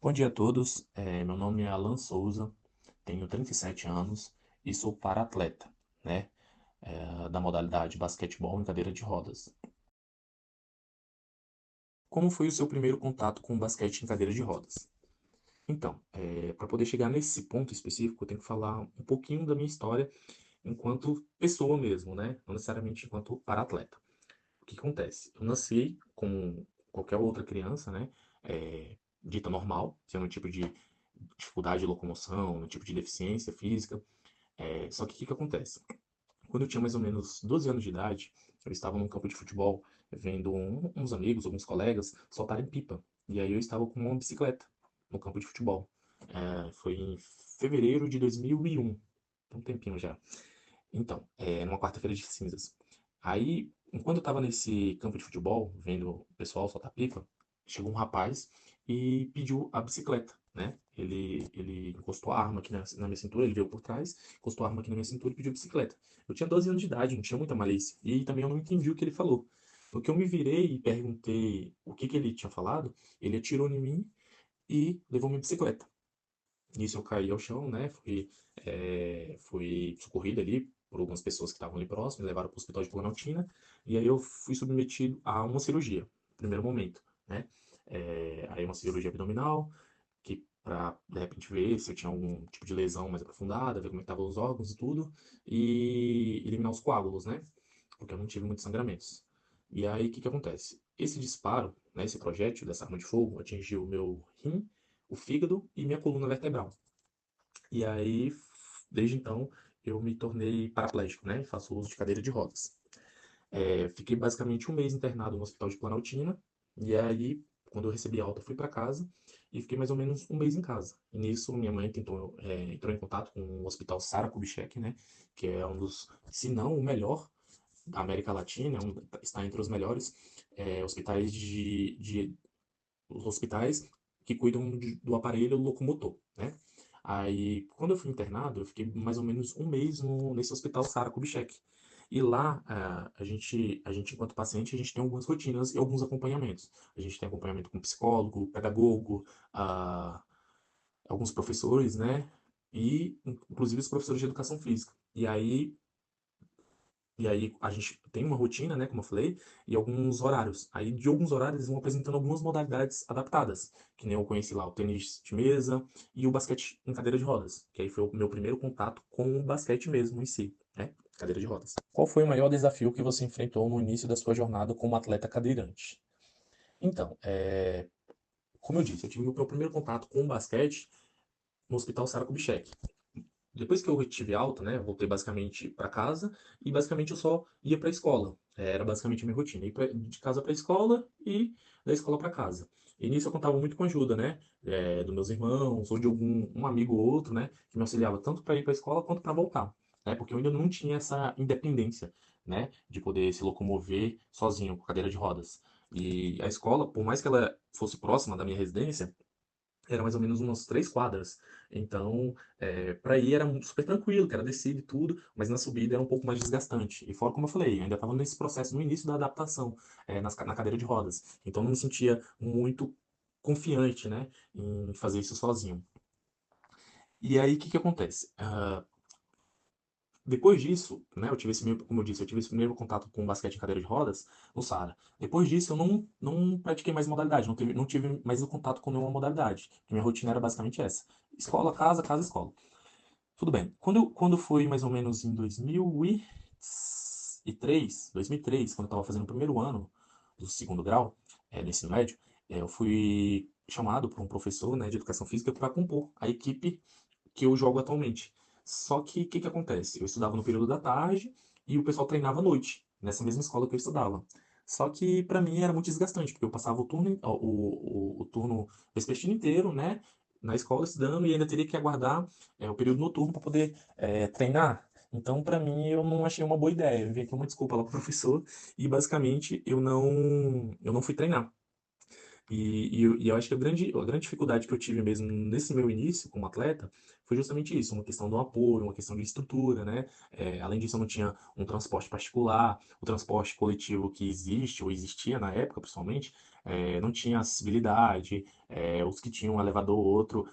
Bom dia a todos, meu nome é Alan Souza, tenho 37 anos e sou para-atleta, né, da modalidade basquetebol em cadeira de rodas. Como foi o seu primeiro contato com o basquete em cadeira de rodas? Então, para poder chegar nesse ponto específico, eu tenho que falar um pouquinho da minha história enquanto pessoa mesmo, né, não necessariamente enquanto para-atleta. O que acontece? Eu nasci como qualquer outra criança, né, dita normal, sem nenhum tipo de dificuldade de locomoção, nenhum tipo de deficiência física. Só que o que que acontece? Quando eu tinha mais ou menos 12 anos de idade, eu estava num campo de futebol, vendo uns amigos, alguns colegas soltarem pipa. E aí eu estava com uma bicicleta no campo de futebol. Foi em fevereiro de 2001, tem um tempinho já. Então, numa quarta-feira de cinzas. Aí, enquanto eu estava nesse campo de futebol, vendo o pessoal soltar pipa, chegou um rapaz e pediu a bicicleta, né? Ele encostou a arma aqui na minha cintura, ele veio por trás, encostou a arma aqui na minha cintura e pediu a bicicleta. Eu tinha 12 anos de idade, não tinha muita malícia. E também eu não entendi o que ele falou. No que eu me virei e perguntei o que que ele tinha falado, ele atirou em mim e levou minha bicicleta. Nisso eu caí ao chão, né? Fui socorrido ali por algumas pessoas que estavam ali próximas, me levaram para o hospital de Planaltina, e aí eu fui submetido a uma cirurgia, no primeiro momento, né? Aí uma cirurgia abdominal, que para de repente ver se eu tinha algum tipo de lesão mais aprofundada, ver como é que estavam os órgãos e tudo, e eliminar os coágulos, né? Porque eu não tive muitos sangramentos. E aí o que que acontece? Esse disparo, né, esse projétil dessa arma de fogo atingiu o meu rim, o fígado e minha coluna vertebral. E aí, desde então, eu me tornei paraplégico, né? Faço uso de cadeira de rodas. Fiquei basicamente um mês internado no hospital de Planaltina. E aí, quando eu recebi alta, fui para casa e fiquei mais ou menos um mês em casa. E nisso, minha mãe entrou em contato com o Hospital Sara Kubitschek, né? Que é um dos, se não o melhor da América Latina, está entre os melhores hospitais os hospitais que cuidam do aparelho locomotor, né? Aí, quando eu fui internado, eu fiquei mais ou menos um mês nesse hospital Sara Kubitschek. E lá, a gente, enquanto paciente, a gente tem algumas rotinas e alguns acompanhamentos. A gente tem acompanhamento com psicólogo, pedagogo, ah, alguns professores, né? E, inclusive, os professores de educação física. E aí a gente tem uma rotina, né, como eu falei, e alguns horários. Aí de alguns horários eles vão apresentando algumas modalidades adaptadas, que nem eu conheci lá o tênis de mesa e o basquete em cadeira de rodas, que aí foi o meu primeiro contato com o basquete mesmo em si, né, cadeira de rodas. Qual foi o maior desafio que você enfrentou no início da sua jornada como atleta cadeirante? Então, como eu disse, eu tive o meu primeiro contato com o basquete no Hospital Sara Kubitschek. Depois que eu tive alta, né, eu voltei basicamente para casa e basicamente eu só ia para a escola. Era basicamente a minha rotina, de casa para a escola e da escola para casa. E nisso eu contava muito com a ajuda, né, dos meus irmãos ou de algum um amigo ou outro, né, que me auxiliava tanto para ir para a escola quanto para voltar, né, porque eu ainda não tinha essa independência, né, de poder se locomover sozinho com cadeira de rodas. E a escola, por mais que ela fosse próxima da minha residência, era mais ou menos umas 3 quadras. Então, para ir era super tranquilo, que era descida e tudo, mas na subida era um pouco mais desgastante. E fora, como eu falei, eu ainda estava nesse processo, no início da adaptação, na cadeira de rodas. Então, não me sentia muito confiante, né, em fazer isso sozinho. E aí, o que que acontece? Depois disso, né, como eu disse, eu tive esse primeiro contato com o basquete em cadeira de rodas no Saara. Depois disso, eu não pratiquei mais modalidade, não tive mais o contato com nenhuma modalidade. Minha rotina era basicamente essa: escola, casa, casa, escola. Tudo bem. Quando foi mais ou menos em 2003, quando eu estava fazendo o primeiro ano do segundo grau, do ensino médio, eu fui chamado por um professor, né, de educação física para compor a equipe que eu jogo atualmente. Só que o que que acontece? Eu estudava no período da tarde e o pessoal treinava à noite, nessa mesma escola que eu estudava. Só que para mim era muito desgastante, porque eu passava o turno vespertino inteiro, né, na escola estudando e ainda teria que aguardar o período noturno para poder treinar. Então, para mim, eu não achei uma boa ideia. Eu enviei aqui uma desculpa lá pro professor e basicamente eu não fui treinar. E eu acho que a grande dificuldade que eu tive mesmo nesse meu início como atleta foi justamente isso, uma questão do apoio, uma questão de estrutura, né? Além disso, eu não tinha um transporte particular, o transporte coletivo que existe, ou existia na época, principalmente, não tinha acessibilidade, os que tinham um elevador ou outro,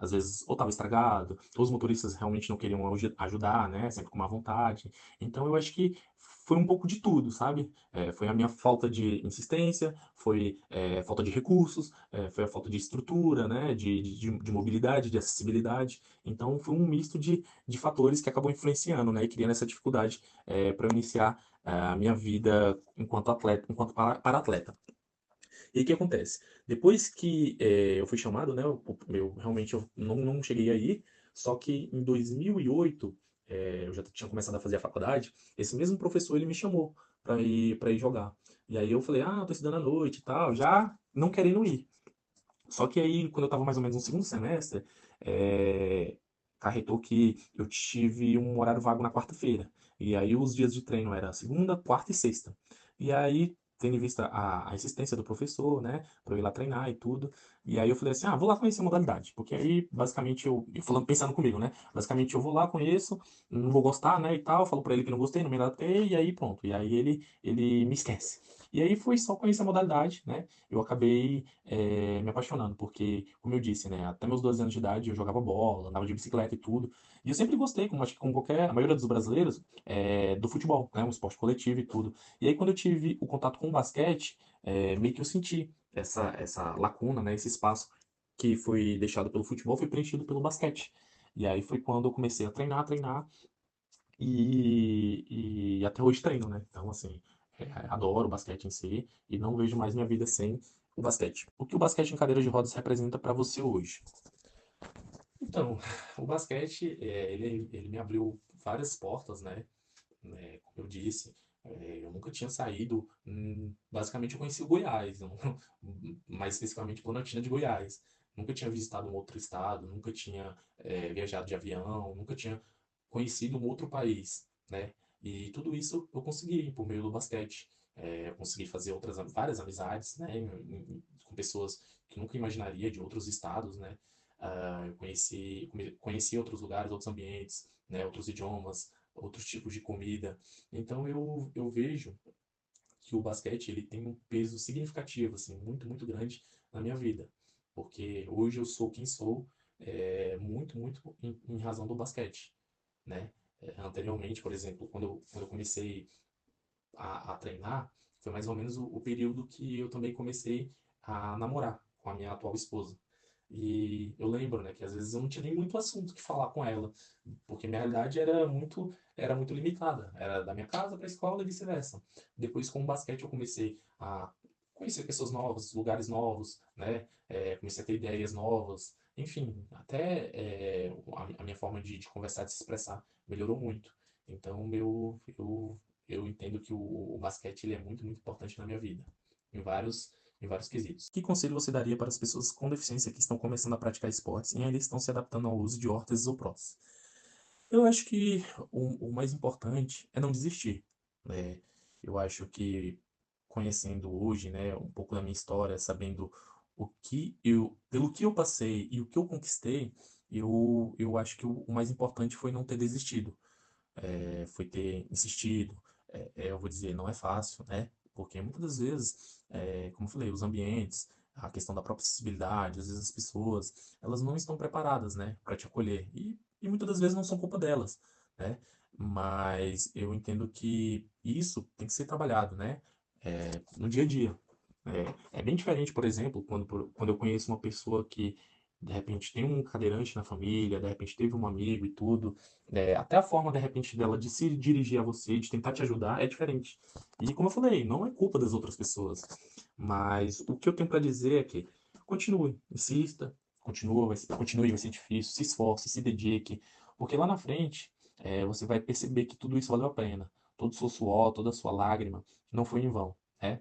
às vezes ou estava estragado, ou os motoristas realmente não queriam ajudar, né, sempre com má vontade. Então eu acho que foi um pouco de tudo, sabe? Foi a minha falta de insistência, foi falta de recursos, foi a falta de estrutura, né, de mobilidade, de acessibilidade. Então foi um misto de fatores que acabou influenciando, né, e criando essa dificuldade para eu iniciar a minha vida enquanto atleta, enquanto para-atleta. E o que acontece? Depois que eu fui chamado, né, realmente eu não cheguei aí, só que em 2008, eu já tinha começado a fazer a faculdade, esse mesmo professor ele me chamou para ir jogar. E aí eu falei, ah, eu tô estudando à noite e tal, já não querendo ir. Só que aí, quando eu estava mais ou menos no segundo semestre, é, acarretou que eu tive um horário vago na quarta-feira. E aí os dias de treino era segunda, quarta e sexta. E aí, tendo em vista a insistência do professor, né, para eu ir lá treinar e tudo. E aí eu falei assim, ah, vou lá conhecer a modalidade. Porque aí, basicamente, eu falando, pensando comigo, né? Basicamente, eu vou lá, conheço, não vou gostar, né, e tal. Falo para ele que não gostei, não me adaptei, e aí pronto. E aí ele me esquece. E aí foi só conhecer a modalidade, né? Eu acabei me apaixonando, porque, como eu disse, né, até meus 12 anos de idade eu jogava bola, andava de bicicleta e tudo, e eu sempre gostei, como acho que com qualquer, a maioria dos brasileiros, do futebol, né, um esporte coletivo e tudo. E aí quando eu tive o contato com o basquete, meio que eu senti essa lacuna, né, esse espaço que foi deixado pelo futebol foi preenchido pelo basquete. E aí foi quando eu comecei a treinar, e até hoje treino, né? Então, assim, adoro o basquete em si e não vejo mais minha vida sem o basquete. O que o basquete em cadeira de rodas representa para você hoje? Então, o basquete, ele me abriu várias portas, né? Como eu disse, eu nunca tinha saído. Basicamente, eu conheci o Goiás, mais especificamente Planaltina de Goiás. Nunca tinha visitado um outro estado, nunca tinha viajado de avião, nunca tinha conhecido um outro país, né? E tudo isso eu consegui por meio do basquete. Eu consegui fazer várias amizades, né? Com pessoas que nunca imaginaria de outros estados, né? Eu conheci outros lugares, outros ambientes, né? Outros idiomas, outros tipos de comida. Então eu vejo que o basquete ele tem um peso significativo, assim, muito grande na minha vida. Porque hoje eu sou quem sou, muito em razão do basquete, né? Anteriormente, por exemplo, quando eu comecei a treinar, foi mais ou menos o período que eu também comecei a namorar com a minha atual esposa. E eu lembro, né, que às vezes eu não tinha nem muito assunto que falar com ela, porque minha realidade era muito limitada. Era da minha casa para a escola e vice-versa. Depois, com o basquete, eu comecei a conhecer pessoas novas, lugares novos, né? Comecei a ter ideias novas. Enfim, até a minha forma de conversar, de se expressar, melhorou muito. Então, eu entendo que o basquete ele é muito importante na minha vida, em vários quesitos. Que conselho você daria para as pessoas com deficiência que estão começando a praticar esportes e ainda estão se adaptando ao uso de órteses ou próteses? Eu acho que o mais importante é não desistir, né? Eu acho que conhecendo hoje, né, um pouco da minha história, sabendo pelo que eu passei e o que eu conquistei, eu acho que o mais importante foi não ter desistido, foi ter insistido. Eu vou dizer, não é fácil, né? Porque muitas das vezes, como eu falei, os ambientes, a questão da própria acessibilidade, às vezes as pessoas, elas não estão preparadas, né, para te acolher. E muitas das vezes não são culpa delas, né? Mas eu entendo que isso tem que ser trabalhado, né? No dia a dia. É bem diferente, por exemplo, quando eu conheço uma pessoa que de repente tem um cadeirante na família, de repente teve um amigo e tudo, até a forma de repente dela de se dirigir a você, de tentar te ajudar, é diferente. E como eu falei, não é culpa das outras pessoas, mas o que eu tenho para dizer é que continue, insista, continue, vai ser difícil, se esforce, se dedique, porque lá na frente você vai perceber que tudo isso valeu a pena, todo o seu suor, toda a sua lágrima, não foi em vão, né?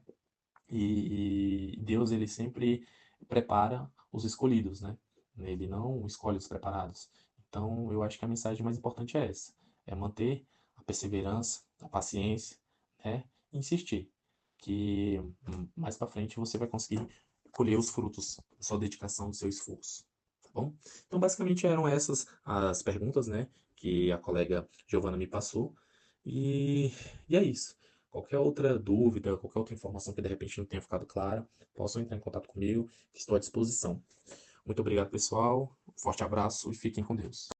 E Deus, ele sempre prepara os escolhidos, né? Ele não escolhe os preparados. Então, eu acho que a mensagem mais importante é essa: é manter a perseverança, a paciência, né? E insistir, que mais para frente você vai conseguir colher os frutos da sua dedicação, do seu esforço, tá bom? Então, basicamente eram essas as perguntas, né, que a colega Giovana me passou. E, e é isso. qualquer outra dúvida, qualquer outra informação que de repente não tenha ficado clara, possam entrar em contato comigo, que estou à disposição. Muito obrigado, pessoal. Um forte abraço e fiquem com Deus.